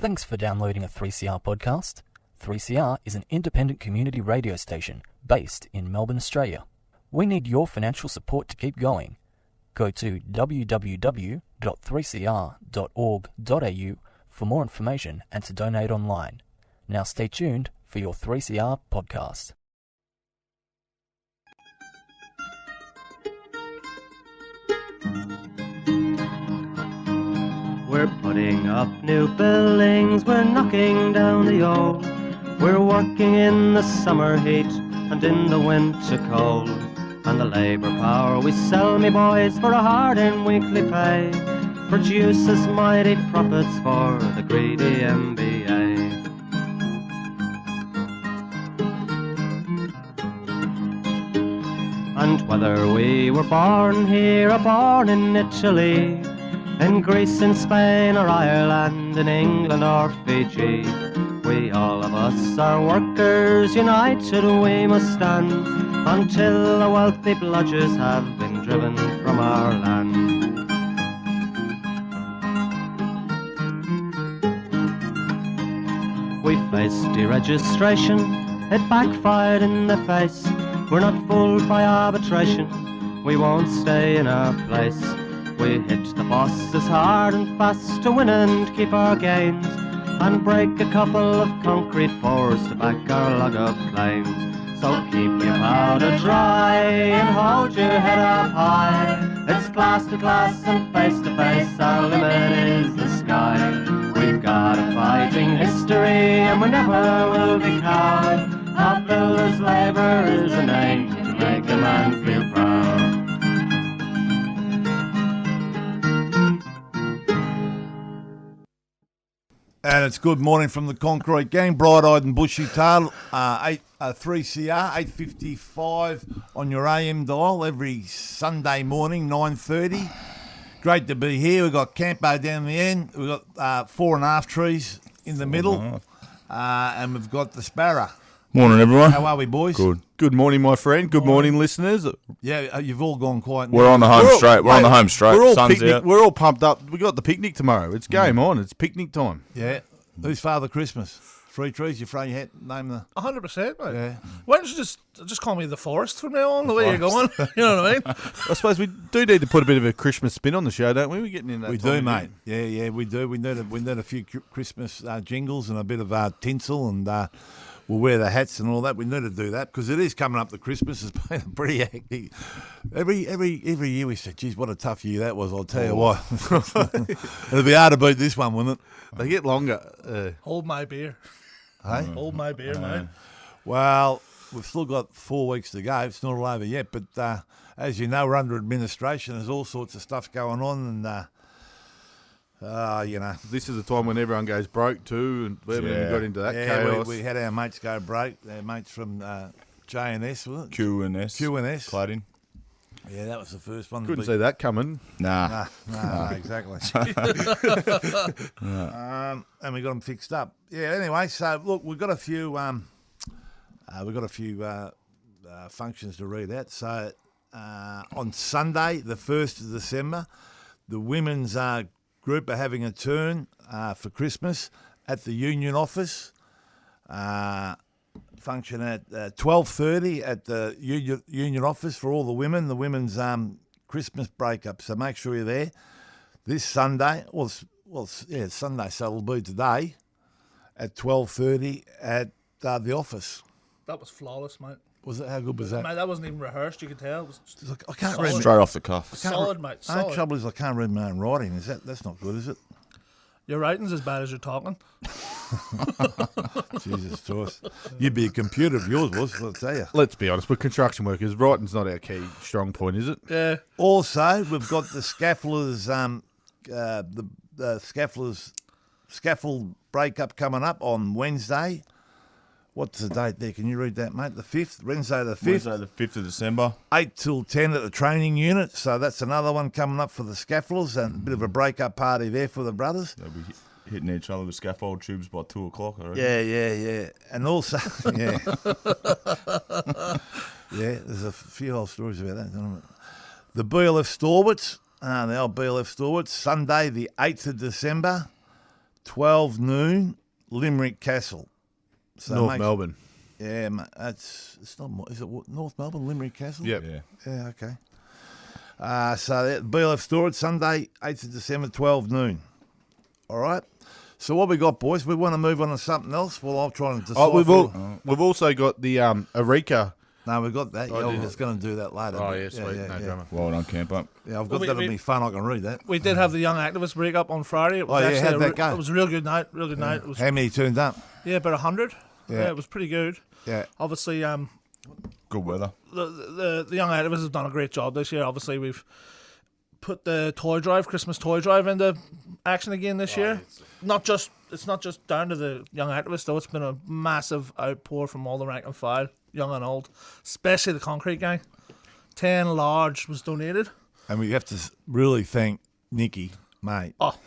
Thanks for downloading a 3CR podcast. 3CR is an independent community radio station based in Melbourne, Australia. We need your financial support to keep going. Go to www.3cr.org.au for more information and to donate online. Now stay tuned for your 3CR podcast. We're putting up new buildings, we're knocking down the old. We're working in the summer heat and in the winter cold. And the labour power we sell, me boys, for a hard-earned weekly pay produces mighty profits for the greedy MBA. And whether we were born here or born in Italy, in Greece, in Spain or Ireland, in England or Fiji, we all of us are workers, united we must stand, until the wealthy bludgers have been driven from our land. We faced deregistration, it backfired in the face. We're not fooled by arbitration, we won't stay in our place. We hit the bosses hard and fast to win and keep our gains, and break a couple of concrete pours to back our log of claims. So keep your powder dry and hold your head up high. It's class to class and face to face, our limit is the sky. We've got a fighting history and we never will be cowed. Our builders' labour is a name to make a man feel proud. And it's good morning from the Concrete Gang, bright-eyed and bushy-tailed, 3CR, 8:55 on your AM dial every Sunday morning, 9:30. Great to be here. We've got Campo down the end. We've got 4.5 trees in the middle, and we've got the Sparrow. Morning, everyone. How are we, boys? Good. Good morning, my friend. Good morning, listeners. Yeah, you've all gone quiet. We're on the home straight. We're on the home straight. We're all Sun's picnic. out. We're all pumped up. We got the picnic tomorrow. It's game on. It's picnic time. Yeah. Who's Father Christmas? 3 trees, you throw your hat, name the... 100%, mate. Yeah. Why don't you just call me the Forest from now on, the way you're going? You know what I mean? I suppose we do need to put a bit of a Christmas spin on the show, don't we? We're getting in that. We time do, of mate. year. Yeah, we do. We need a few Christmas jingles and a bit of tinsel, and we'll wear the hats and all that. We need to do that because it is coming up to Christmas. It's been pretty hectic. Every year we say, geez, what a tough year that was. I'll tell you what. It'll be hard to beat this one, wouldn't it? They get longer. Hold my beer. Hey? Hold my beer, mate. Well, we've still got 4 weeks to go. It's not all over yet, but as you know, we're under administration. There's all sorts of stuff going on, and you know, This is the time when everyone goes broke too, and we haven't even got into that chaos. We had our mates go broke. Our mates from J&S, was it? Q&S. Q&S. Cladding. Yeah, that was the first one. Couldn't see that coming. Nah. No, exactly. And we got them fixed up. Yeah. Anyway, so look, we've got a few functions to read out. So on Sunday, the 1st of December, the women's group are having a turn for Christmas at the union office. Function at 12:30 at the union office for all the women. The women's Christmas breakup. So make sure you're there this Sunday. It's Sunday, so it'll be today at 12:30 at the office. That was flawless, mate. Was it? How good was that? Mate, that wasn't even rehearsed, you could tell. It was just Look, I can't solid. read. Straight off the cuff. Solid, mate. The only Solid. trouble is I can't read my own writing. That's not good, is it? Your writing's as bad as your talking. Jesus Christ. You'd be a computer if yours was, I'll tell you. Let's be honest, we're construction workers. Writing's not our key strong point, is it? Yeah. Also, we've got the scaffolders, scaffold breakup coming up on Wednesday. What's the date there? Can you read that, mate? The 5th, Wednesday the 5th. Wednesday the 5th of December. 8 till 10 at the training unit. So that's another one coming up for the scaffolders, and a bit of a break-up party there for the brothers. They'll be hitting each other with scaffold tubes by 2 o'clock, I reckon. Yeah. And also, yeah. Yeah, there's a few whole stories about that. Don't I? The BLF Stalwarts, the old BLF Stalwarts, Sunday the 8th of December, 12 noon, Limerick Castle. So North Melbourne. Yeah, mate, it's not. Is it North Melbourne, Limerick Castle? Yep. Yeah, okay. So that BLF storage Sunday, 8th of December, 12 noon. All right. So what we got, boys? We want to move on to something else. Well, I'll try and decide. We've also got the Eureka. No, we've got that. Yeah, I was going to do that later. Oh, but yeah, sweet. No drama. Well done, camp up. Yeah, I've got that'll be fun. I can read that. We did have the young activists break up on Friday. It was how'd that go? It was a real good night. Real good night. It was, How many turned up? yeah, about 100. Yeah. Yeah, it was pretty good. Yeah. Obviously, Good weather. the young activists have done a great job this year. Obviously, we've put the Christmas toy drive into action again this year. It's not just down to the young activists though. It's been a massive outpour from all the rank and file, young and old, especially the concrete gang. 10 large was donated. And we have to really thank Nikki, mate. Oh,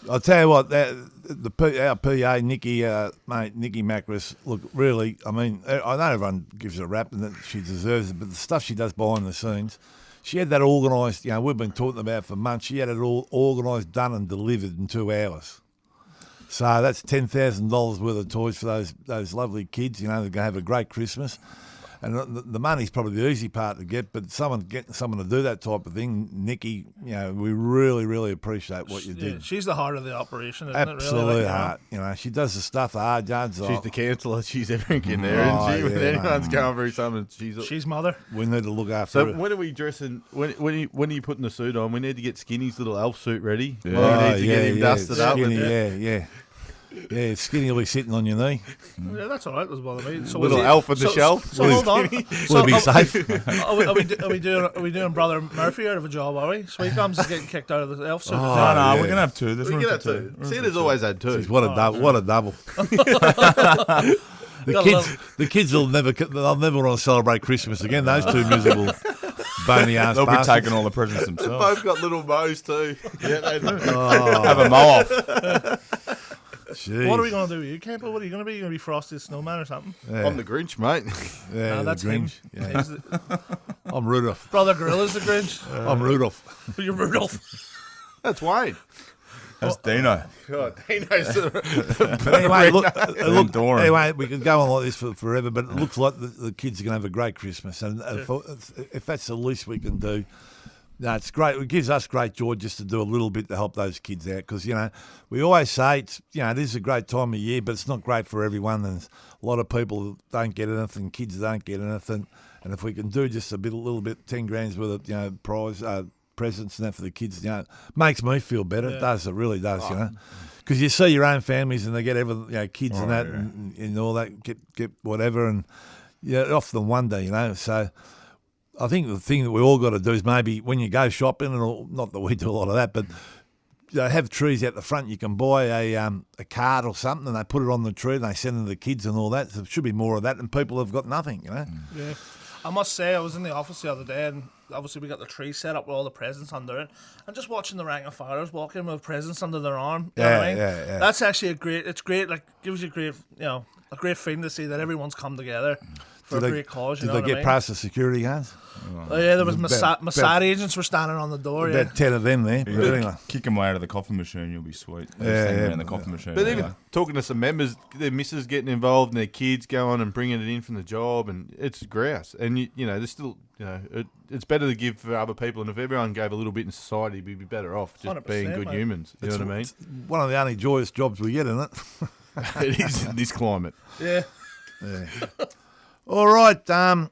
I'll tell you what, our PA, Nikki, mate, Nikki Macris, look, really, I mean, I know everyone gives her a rap and that she deserves it, but the stuff she does behind the scenes, she had that organised, we've been talking about for months, she had it all organised, done and delivered in 2 hours. So that's $10,000 worth of toys for those lovely kids, they're going to have a great Christmas. And the money's probably the easy part to get, but getting someone to do that type of thing, Nikki, we really, really appreciate what you did. she's the heart of the operation, isn't Absolute it? Really? heart. She does the stuff, the hard yards. She's the counsellor. She's everything in there, isn't she? When anyone's going through something, She's mother. We need to look after her. So when are we dressing? When are you putting the suit on? We need to get Skinny's little elf suit ready. Yeah. We need to get him dusted up. Skinny, yeah. Yeah, Skinny will be sitting on your knee. Yeah, that's all right. Doesn't bother me. So Little elf on the shelf. So hold on. Will it be safe? Are we doing Brother Murphy out of a job? Are we? Sweetgums is getting kicked out of the elf suit. No, yeah. we're going to have two. There's We room get for that two. too. Cedar's always had two. Jeez, what a double. The kids will never want to celebrate Christmas again. Those two miserable bony ass They'll be bastards. taking all the presents They've themselves. both got little bows too. Yeah, they do. Have a mow off. Jeez. What are we going to do with you, Camper? What are you going to be? You going to be Frosty the Snowman or something? Yeah. I'm the Grinch, mate. Yeah, No, that's the him. Grinch. Yeah. He's the- I'm Rudolph. Brother Gorilla's the Grinch. I'm Rudolph. You're Rudolph. That's Wayne. That's Dino. God, he knows the But anyway, look, Doran. anyway, we could go on like this for forever, but it looks like the kids are going to have a great Christmas. And if that's the least we can do, no, it's great. It gives us great joy just to do a little bit to help those kids out because, we always say it is a great time of year, but it's not great for everyone. And a lot of people don't get anything, kids don't get anything. And if we can do just a little bit, 10 grand's worth of, prize, presents and that for the kids, makes me feel better. Yeah. It does, it really does, Because you see your own families and they get everything, kids and that and all that, get whatever. And, often wonder, So I think the thing that we all got to do is maybe when you go shopping, and not that we do a lot of that, but have trees out the front. You can buy a card or something, and they put it on the tree, and they send it to the kids and all that. So there should be more of that, and people have got nothing, Yeah. I must say, I was in the office the other day, and obviously we got the tree set up with all the presents under it, and just watching the rank and filers walk in with presents under their arm. You know what I mean? Yeah. That's actually it's great. Like gives you a great feeling to see that everyone's come together for a great cause. Did You know they what get I mean? past the security guards? Oh yeah, there was About- Mossad agents were standing on the door. Yeah. About 10 of them there. But anyway. Kick them out of the coffee machine, you'll be sweet. Yeah. In the coffee machine. But even talking to some members, their missus getting involved and their kids going and bringing it in from the job, and it's grouse. And, there's still, it's better to give for other people. And if everyone gave a little bit in society, we'd be better off just 100%, being good mate. humans. You know what I mean? It's one of the only joyous jobs we get, isn't it? It is in this climate. Yeah. All right.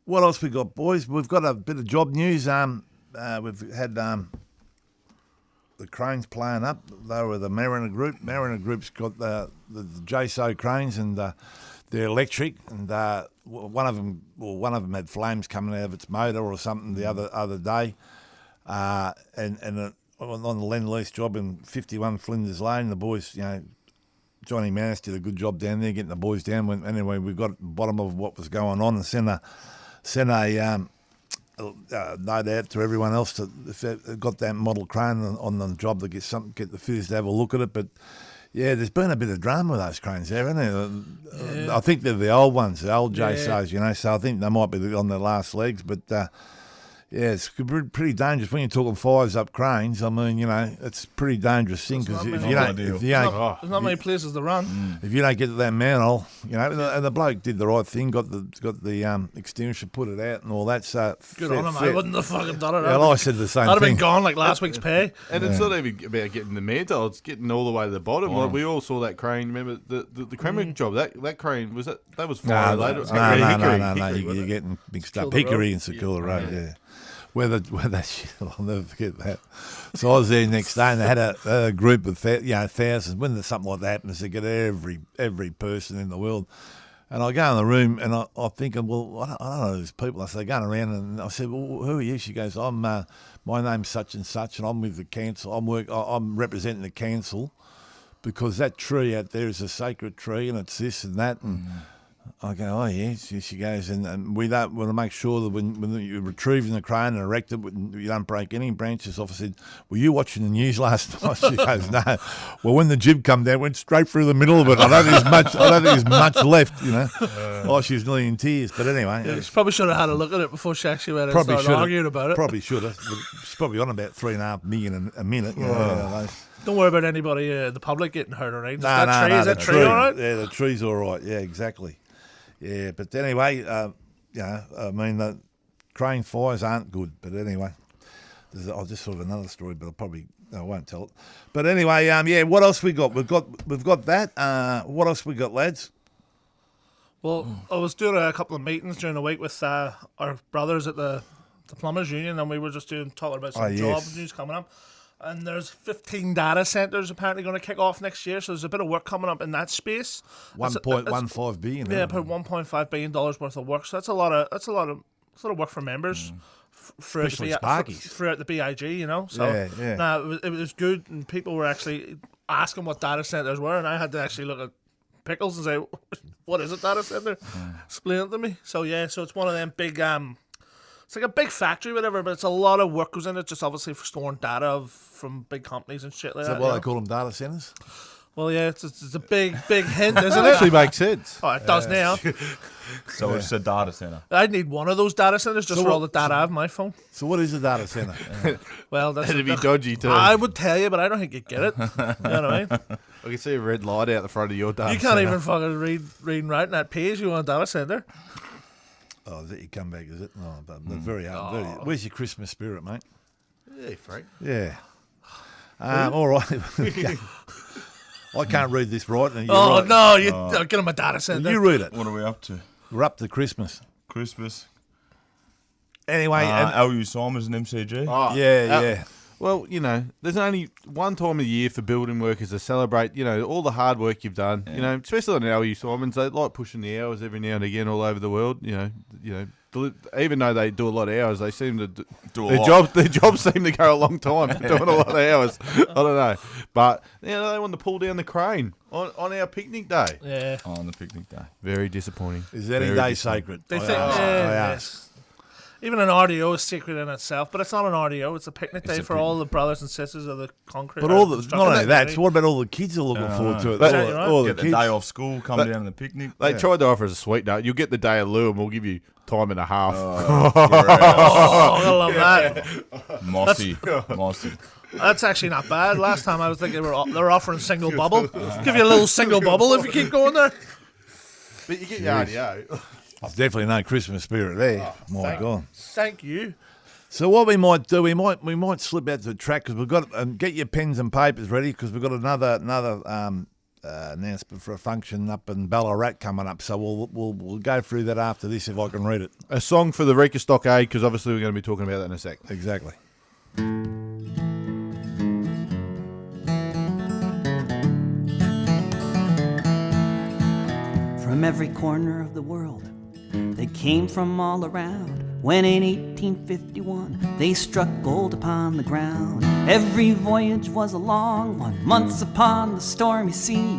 What else we got, boys? We've got a bit of job news. We've had the cranes playing up. They were the Mariner Group. Mariner Group's got the JSO cranes, and they're electric. And one of them had flames coming out of its motor or something the other day. And on the Lend-Lease job in 51 Flinders Lane, the boys, Johnny Manus did a good job down there getting the boys down. Anyway, we got at the bottom of what was going on and sent a note out to everyone else to if they've got that model crane on the job to get the fitters to have a look at it. But yeah, there's been a bit of drama with those cranes there, hasn't there? Yeah. I think they're the old ones, the old Yeah. JSOs, So I think they might be on their last legs. But Yeah, it's pretty dangerous when you're talking fires up cranes. I mean, it's a pretty dangerous thing because if you don't, There's not many places to run. if you don't get to that manhole, and the bloke did the right thing, got the extinguisher, put it out, and all that. So Good on him. I wouldn't have fucking done it. Well, I said the same I'd have thing. been gone like last week's pay. And it's not even about getting the mantle; it's getting all the way to the bottom. Like we all saw that crane. Remember the crane job? That crane was that was fire later. No. You're getting mixed up. Hickory and Secula Road, yeah. Where that shit, I'll never forget that. So I was there next day, and they had a group of thousands. When something like that happens, they get every person in the world. And I go in the room, and I'm thinking, well, I don't know these people. I say, going around, and I said, well, who are you? She goes, my name's such and such, and I'm with the council. I'm representing the council because that tree out there is a sacred tree, and it's this and that, and. I go, oh, yeah. She goes, and we don't want to make sure that when you're retrieving the crane and erect it, you don't break any branches off. I said, were you watching the news last night? She goes, no. Well, when the jib come down, it went straight through the middle of it. I don't think there's much left, Oh, she was nearly in tears. But anyway. Yeah, she probably should have had a look at it before she actually went and started arguing about it. Probably should have. She's probably on about $3.5 million a minute. Don't worry about anybody, the public, getting hurt or anything. Is that tree all right? Yeah, the tree's all right. Yeah, exactly. Yeah, but anyway, I mean, the crane fires aren't good. But anyway, I'll just thought of another story, but I won't tell it. But anyway, what else we got? We've got that. What else we got, lads? Well, I was doing a couple of meetings during the week with our brothers at the Plumbers Union, and we were just talking about some job news coming up. And there's 15 data centres apparently going to kick off next year, so there's a bit of work coming up in that space. $1.15 billion. Yeah, about $1.5 billion worth of work. So that's a lot of work for members throughout the BIG, So it was good, and people were actually asking what data centres were, and I had to actually look at Pickles and say, "What is a data centre?" Explain it to me. So so it's one of them big. It's like a big factory, whatever, but it's a lot of work goes in it, just obviously for storing data from big companies and shit like that. Is that why they call them data centres? Well, yeah, it's a big hint, isn't it? That actually makes sense. Oh, it does now. So it's a data centre. I'd need one of those data centres just for all the data I have on my phone. So what is a data centre? Well, that'd be dodgy too. I would tell you, but I don't think you'd get it. You know what I mean? I can see a red light out the front of your data You can't even fucking read and write in that page you want a data centre. Oh, is it your comeback, is it? No, but very hard. Where's your Christmas spirit, mate? Yeah, Frank. Yeah. All right. I can't read this right. Get him a data centre. You read it. What are we up to? We're up to Christmas. Anyway. LU Simons and MCG. Oh, yeah. Well, there's only one time a year for building workers to celebrate, all the hard work you've done. Yeah. Especially on LU Simons, they like pushing the hours every now and again all over the world. Even though they do a lot of hours, they seem to do a lot. Their jobs seem to go a long time for doing a lot of hours. I don't know, but they want to pull down the crane on our picnic day. Yeah, on the picnic day. Very disappointing. Is any day sacred? They think. Yes. Even an RDO is sacred in itself, but it's not an RDO. It's a picnic day for all the brothers and sisters of the concrete. But not only that, so what about all the kids who are looking forward to it? All the kids. Day off school, come down to the picnic. They tried to offer us a sweetener. You'll get the day of Lou, and we'll give you time and a half. I love that. Mossy. That's actually not bad. Last time I was thinking they were offering single bubble. Give you a little single bubble if you keep going there. But you get your RDO. There's definitely no Christmas spirit there. My God. Thank you. So what we might do, we might slip out to the track because we've got get your pens and papers ready because we've got another announcement for a function up in Ballarat coming up. So we'll go through that after this if I can read it. A song for the Eureka Stockade because obviously we're going to be talking about that in a sec. Exactly. From every corner of the world, they came from all around. When in 1851 they struck gold upon the ground. Every voyage was a long one, months upon the stormy sea.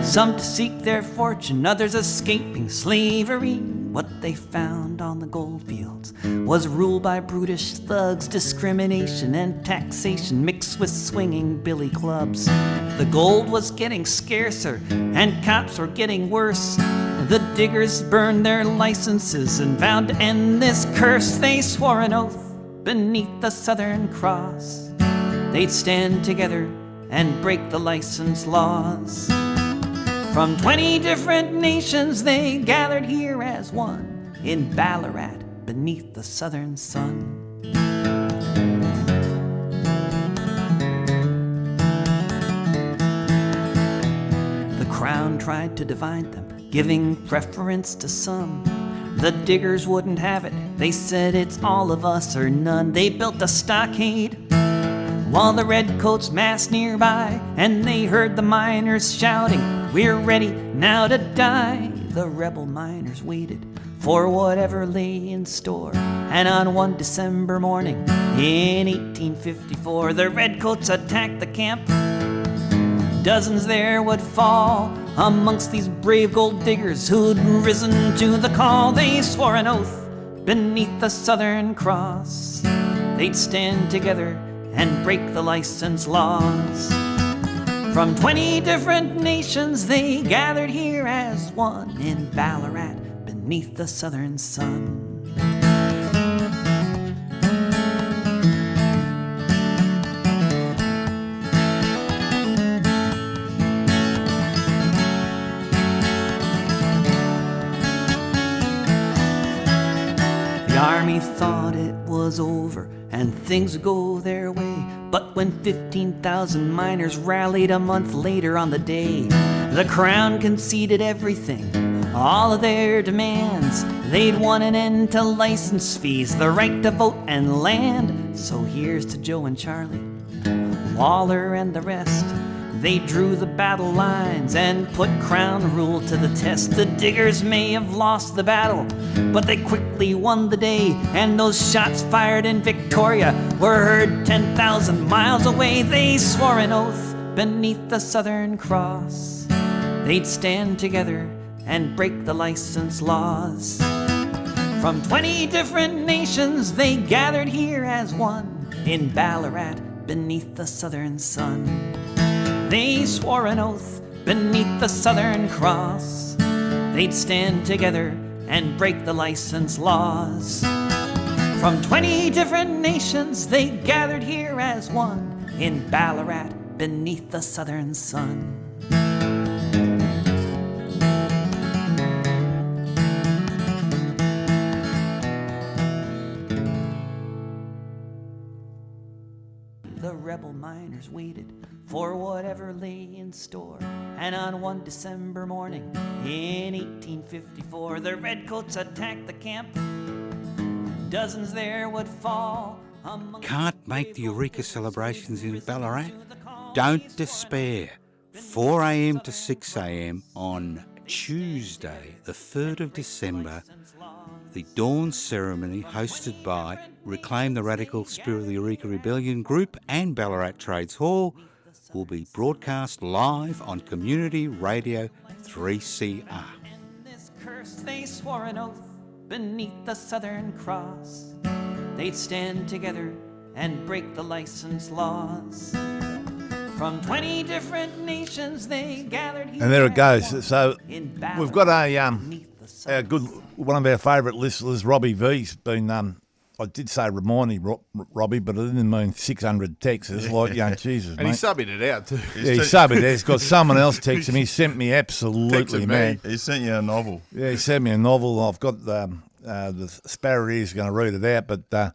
Some to seek their fortune, others escaping slavery. What they found on the gold fields was ruled by brutish thugs, discrimination and taxation mixed with swinging billy clubs. The gold was getting scarcer and cops were getting worse. The diggers burned their licenses and vowed to end this curse. They swore an oath beneath the Southern Cross. They'd stand together and break the license laws. From 20 different nations they gathered here as one in Ballarat beneath the southern sun. The Crown tried to divide them, giving preference to some. The diggers wouldn't have it, they said it's all of us or none. They built a stockade while the redcoats massed nearby, and they heard the miners shouting, "We're ready now to die." The rebel miners waited for whatever lay in store, and on one December morning in 1854, the redcoats attacked the camp. Dozens there would fall amongst these brave gold diggers who'd risen to the call. They swore an oath beneath the Southern Cross. They'd stand together and break the license laws. From 20 different nations they gathered here as one in Ballarat beneath the southern sun. The army thought it was over and things would go their way, but when 15,000 miners rallied a month later on the day, the Crown conceded everything, all of their demands. They'd won an end to license fees, the right to vote and land. So here's to Joe and Charlie, Waller and the rest. They drew the battle lines and put Crown rule to the test. The diggers may have lost the battle, but they quickly won the day, and those shots fired in Victoria were heard 10,000 miles away. They swore an oath beneath the Southern Cross. They'd stand together and break the license laws. From 20 different nations they gathered here as one in Ballarat beneath the southern sun. They swore an oath beneath the Southern Cross. They'd stand together and break the license laws. From 20 different nations they gathered here as one in Ballarat beneath the southern sun. The rebel miners waited for whatever lay in store, and on one December morning in 1854, the redcoats attacked the camp. Dozens there would fall. Can't make the Eureka celebrations in Ballarat? Don't despair. 4 a.m. to 6 a.m. on Tuesday, the 3rd of December, the dawn ceremony hosted by Reclaim the Radical Spirit of the Eureka Rebellion Group and Ballarat Trades Hall will be broadcast live on Community Radio 3CR. In this curse they swore an oath beneath the Southern Cross. They'd stand together and break the license laws. From 20 different nations they gathered here. And there it goes. So in we've got a good one of our favourite listeners, Robbie V's been. I did say remind me, Robbie, but I didn't mean 600 texts. It's like, Jesus, And mate. he's subbing it out too. Yeah, he's subbing it. He's got someone else texting me. He sent me absolutely, man. He sent you a novel. Yeah, he sent me a novel. I've got the Sparrow here is going to read it out, but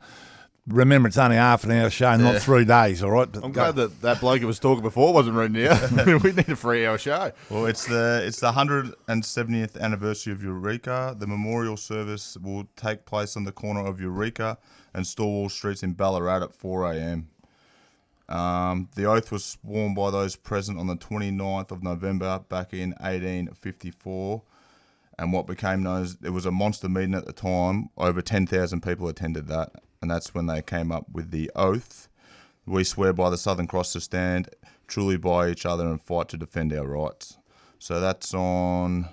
remember it's only half an hour show, not 3 days, all right? I'm glad that bloke who was talking before wasn't reading it out. We need a 3-hour show. Well, it's the 170th anniversary of Eureka. The memorial service will take place on the corner of Eureka and Storwell Streets in Ballarat at 4 a.m. The oath was sworn by those present on the 29th of November back in 1854. And what became known as, it was a monster meeting at the time. Over 10,000 people attended that. And that's when they came up with the oath. We swear by the Southern Cross to stand truly by each other and fight to defend our rights. So that's on,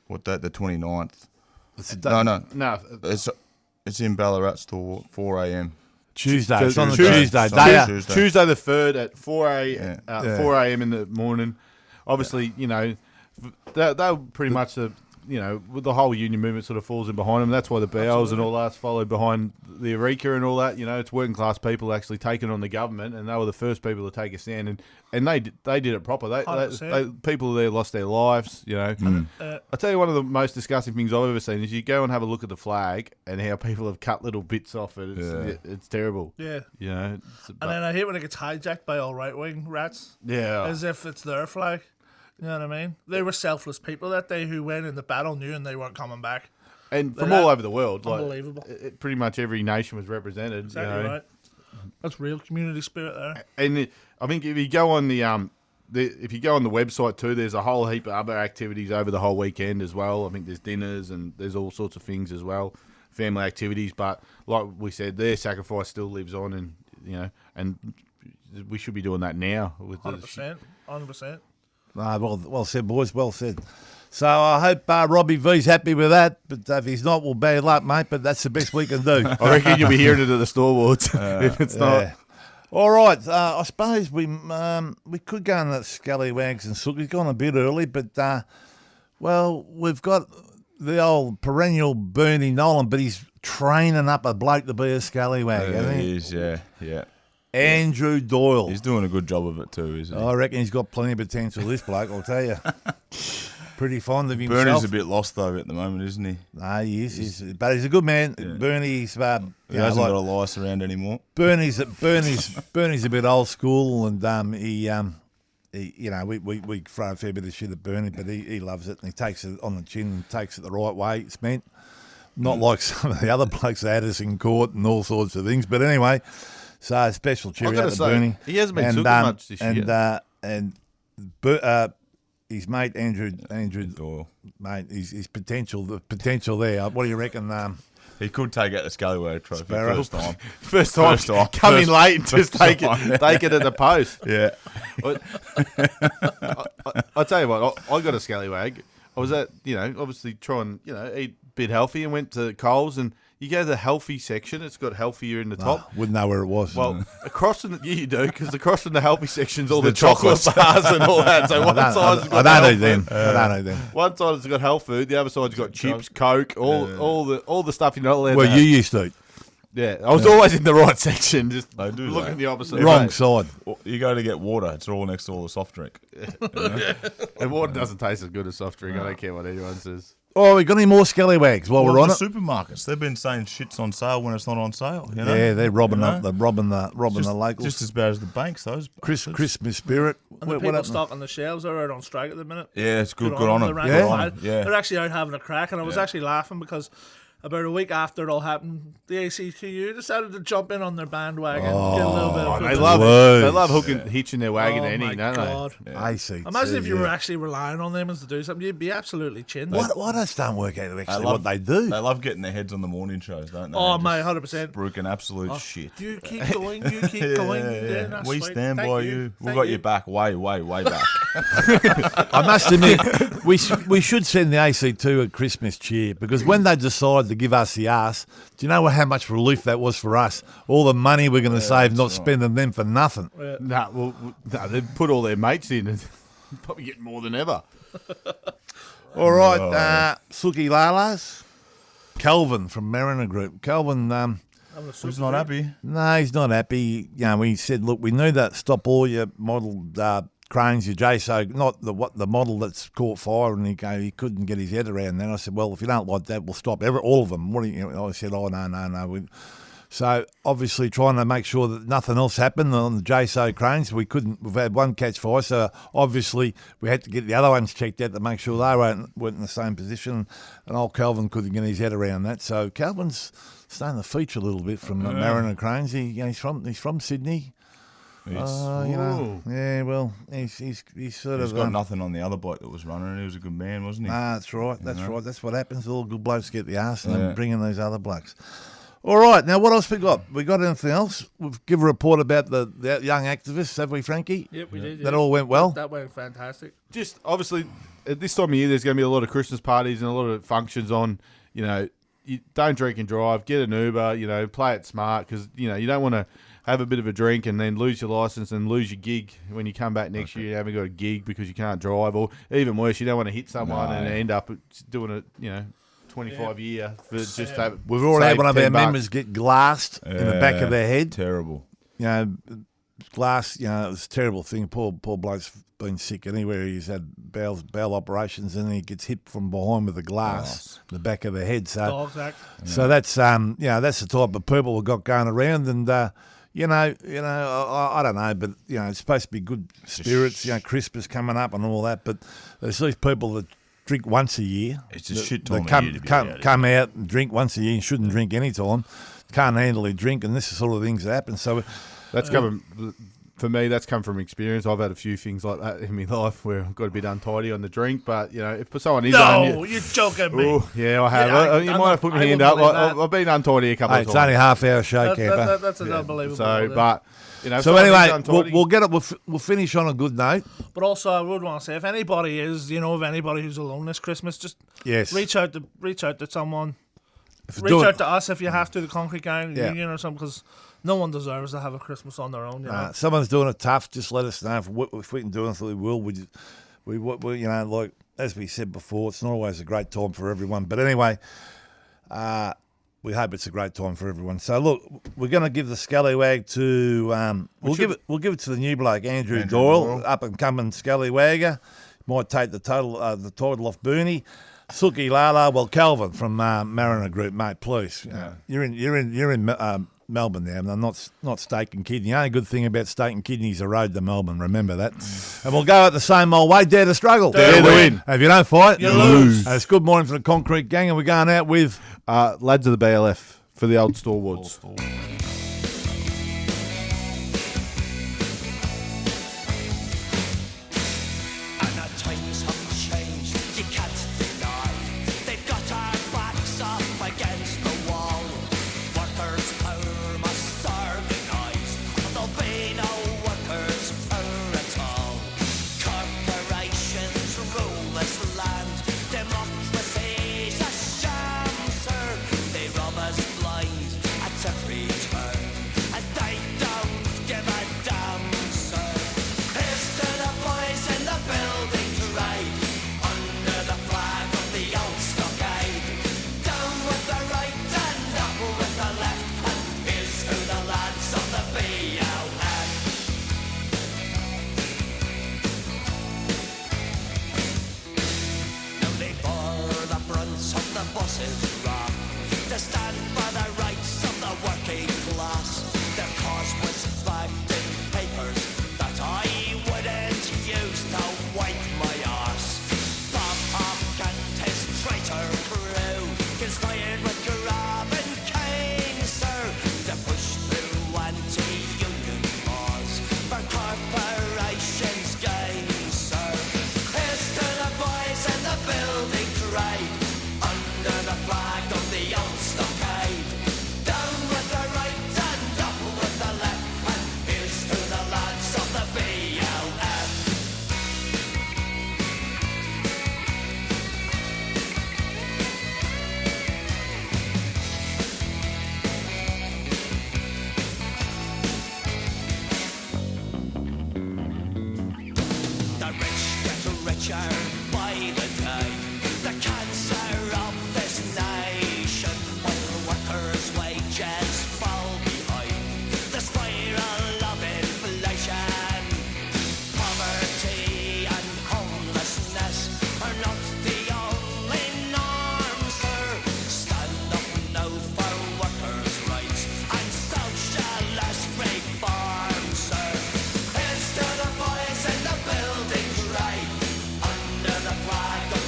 what date? The 29th. No. It's in Ballarat store, 4 a.m. Tuesday. It's on the Tuesday. Tuesday. Tuesday the 3rd at 4 a.m. Yeah. 4 a.m. in the morning. Obviously, you know, they were pretty much the with the whole union movement sort of falls in behind them. That's why the BLs and all that followed behind the Eureka and all that. It's working class people actually taking on the government, and they were the first people to take a stand, and they did it proper. They people there lost their lives. I tell you, one of the most disgusting things I've ever seen is you go and have a look at the flag and how people have cut little bits off it. It's terrible. Yeah. And then I hate when it gets hijacked by all right wing rats. Yeah. As if it's their flag. You know what I mean? They were selfless people that day who went in the battle knew and they weren't coming back. And from all over the world. Unbelievable. Pretty much every nation was represented. Exactly right. That's real community spirit there. And I think if you go on the website too, there's a whole heap of other activities over the whole weekend as well. I think there's dinners and there's all sorts of things as well, family activities. But like we said, their sacrifice still lives on, and and we should be doing that now. 100%. Well said, boys. Well said. So I hope Robbie V's happy with that. But if he's not, well, bad luck, mate. But that's the best we can do. I reckon you'll be hearing it at the stalwarts if it's not. All right. I suppose we could go on that Scallywags and Sooks. He's gone a bit early, but we've got the old perennial Bernie Nolan, but he's training up a bloke to be a Scallywag. He is. Yeah. Andrew Doyle. He's doing a good job of it too, isn't he? I reckon he's got plenty of potential, this bloke, I'll tell you. Pretty fond of himself. Bernie's a bit lost, though, at the moment, isn't he? No, he is. But he's a good man. Yeah. Bernie's... he hasn't got a lice around anymore. Bernie's a bit old school, and we throw a fair bit of shit at Bernie, but he loves it, and he takes it on the chin and takes it the right way it's meant. Not like some of the other blokes that had us in court and all sorts of things. But anyway... So special cheerio out to Bernie. He hasn't been talking much this year. And his mate Andrew Doyle, mate, his potential, the potential there. What do you reckon? He could take out the Scallywag trophy first time. Come in late and just take it at the post. Yeah. I'll tell you what. I got a Scallywag. I was at obviously trying eat a bit healthy and went to Coles and. You go to the healthy section, it's got healthier in the top. Wouldn't know where it was. Well, across from you do, because across from the healthy section's all the chocolate bars and all that. So one side's got I don't know them. One side's got health food, the other side's got chips, Coke, all the stuff you're not allowed to Well, have. you used to eat. Yeah, I was always in the right section, just looking the opposite Wrong way. side. You go to get water, it's all next to all the soft drink. And water doesn't taste as good as soft drink, I don't care what anyone says. Oh, we got any more Scallywags while we're on the it? Supermarkets, they've been saying shit's on sale when it's not on sale. Yeah, they're robbing the locals. Just as bad as the banks, those. Christmas spirit. And the people stocking the shelves are out on strike at the minute. Yeah, it's good on them. They're actually out having a crack, and I was actually laughing because about a week after it all happened, the ACTU decided to jump in on their bandwagon. Get a little bit of they love hitching their wagon don't they? Yeah. Imagine if you were actually relying on them to do something, you'd be absolutely chinned. Why don't don't work out actually what they do? They love getting their heads on the morning shows, don't they? Oh, mate, 100%. Spruiking absolute shit. You keep going, you keep going. Yeah, we stand by you. We've got your back way back. I must admit, we should send the AC2 a Christmas cheer, because when they decided to give us the arse, do you know how much relief that was for us? All the money we're going to save not spending them for nothing. No, they put all their mates in and probably get more than ever. All right, Suki Lalas. Kelvin from Mariner Group. Kelvin... he's not happy. No, he's not happy. We said, look, we need to stop all your model cranes, your JSO, not the model that's caught fire, and he couldn't get his head around that. I said, well, if you don't like that, we'll stop all of them. I said, oh, no. So obviously trying to make sure that nothing else happened on the JSO cranes. We've had one catch fire, so obviously we had to get the other ones checked out to make sure they weren't in the same position, and old Calvin couldn't get his head around that. So Calvin's starting to feature a little bit from Mariner Cranes. He's from Sydney. He's got nothing on the other bloke that was running. He was a good man, wasn't he? That's right. Right. That's what happens. All good blokes get the arse and then bring in these other blokes. All right. Now, what else we got? We got anything else? We'll give a report about the young activists, have we, Frankie? Yep, we did. That all went well? That went fantastic. Just, obviously, at this time of year, there's going to be a lot of Christmas parties and a lot of functions on, you don't drink and drive. Get an Uber. Play it smart because you don't want to have a bit of a drink and then lose your license and lose your gig when you come back next year. You haven't got a gig because you can't drive, or even worse, you don't want to hit someone and end up doing a 25 year for just have. We've already had one of our $10. members get glassed in the back of their head. Terrible. Glass. It's a terrible thing. Poor bloke's been sick anywhere. He's had bowel operations, and he gets hit from behind with a glass in the back of the head. So, that's that's the type of people we've got going around, and. I don't know, but it's supposed to be good spirits. Christmas coming up and all that, but there's these people that drink once a year. It's a shit time of year to be come out and drink once a year and shouldn't drink any time. Can't handle a drink, and this is sort of things that happen. So that's coming. For me, that's come from experience. I've had a few things like that in my life where I've got a bit untidy on the drink. But, if someone is you're joking me. Ooh, yeah, I have. You might have put my hand up. I've been untidy a couple of times. It's only a half-hour show, Camper. That's an unbelievable. So, but, so anyway, we'll get it. We'll finish on a good note. But also, I would want to say, if anybody is, if anybody who's alone this Christmas, just reach out to someone. Reach out to us if you have to, the Concrete Gang Union or something, because no one deserves to have a Christmas on their own. Someone's doing it tough. Just let us know if we can do anything. We will. We like as we said before, it's not always a great time for everyone. But anyway, we hope it's a great time for everyone. So look, we're going to give the Scallywag to we'll give it to the new bloke Andrew Doyle, up and coming Scallywagger. Might take the title off Booney. Suki Lala, Calvin from Mariner Group, mate. Please, you're in Melbourne now, and not steak and kidney. The only good thing about steak and kidney is the road to Melbourne. Remember that. And we'll go at the same old way. Dare to struggle, dare to win. If you don't fight, you lose. It's good morning for the Concrete Gang, and we're going out with lads of the BLF for the old stalwarts. Under the flag of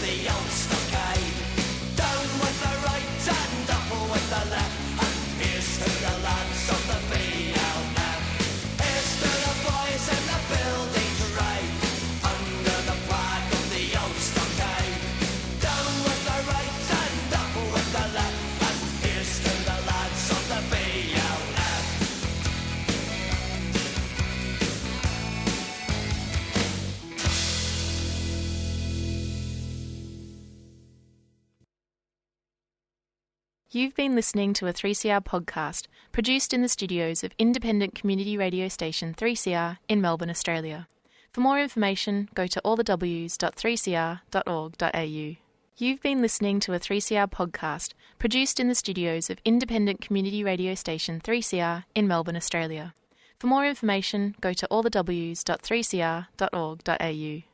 You've been listening to a 3CR podcast produced in the studios of independent community radio station 3CR in Melbourne, Australia. For more information, go to allthews.3cr.org.au. You've been listening to a 3CR podcast produced in the studios of independent community radio station 3CR in Melbourne, Australia. For more information, go to allthews.3cr.org.au.